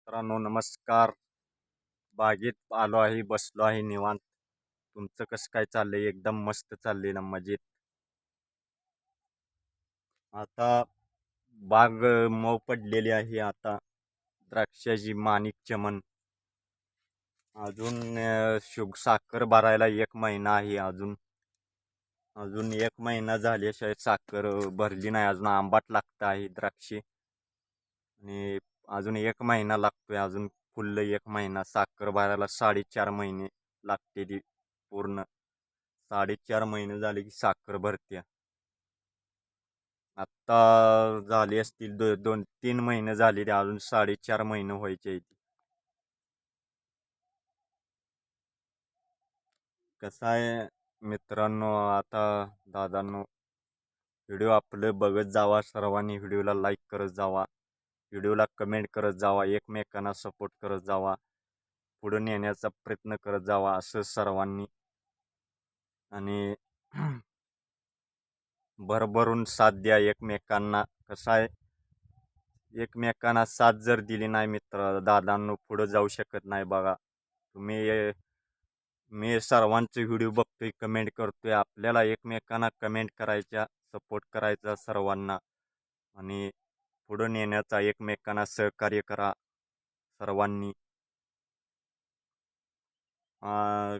मित्रांनो नमस्कार. बागेत आलो आहे, बसलो आहे निवांत. तुमचं कसं काय चाललंय? एकदम मस्त चाललंय ना, मजेत. आता बाग मऊ पडलेली आहे. आता द्राक्षाची माणिक चमन. अजून साखर भरायला 1 महिना आहे. अजून अजून 1 महिना झाल्याशिवाय साखर भरली नाही. अजून आंबाट लागत आहे द्राक्षे. आणि अजून 1 महिना लागतोय. अजून फुल्ल 1 महिना साखर भरायला 4.5 महिने लागते ती पूर्ण. 4.5 महिने झाले की साखर भरते. आत्ता झाली असतील 2-3 महिने झाले. अजून 4.5 महिने व्हायचे आहेत. कसं आहे मित्रांनो, आता दादांनो, व्हिडिओ आपले बघत जावा. सर्वांनी व्हिडिओला लाईक करत जावा, व्हिडिओला कमेंट करत जावा, एकमेकांना सपोर्ट करत जावा, पुढे नेण्याचा प्रयत्न करत जावा असं सर्वांनी. आणि भरभरून साथ द्या एकमेकांना. कसं आहे, एकमेकांना साथ जर दिली नाही मित्र दादांनो, पुढे जाऊ शकत नाही. बघा तुम्ही, मी सर्वांचे व्हिडिओ बघतोय, कमेंट करतोय. आपल्याला एकमेकांना कमेंट करायच्या, सपोर्ट करायचा सर्वांना. आणि पुढे नेण्याचा एकमेकांना सहकार्य करा सर्वांनी.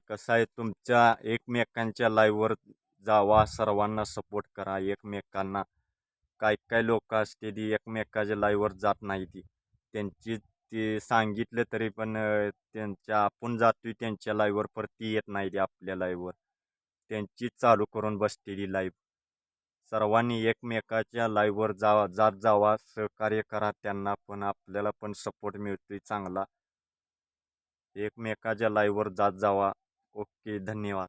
कसं आहे, तुमच्या एकमेकांच्या लाईव्हवर जावा, सर्वांना सपोर्ट करा एकमेकांना. काही काही लोक असते ती एकमेकाच्या लाईव्हवर जात नाही. त्यांची ते सांगितलं तरी पण आपण जातोय त्यांच्या लाईव्हवर, परती येत नाही ती आपल्या लाईव्हवर. त्यांची चालू करून बसते ती लाईव्ह. सर्वांनी एकमेकाच्या लाईव्हवर जात जावा, सहकार्य करा त्यांना पण. आपल्याला पण सपोर्ट मिळतोय चांगला. एकमेकाच्या लाईव्हवर जात जावा. ओके, धन्यवाद.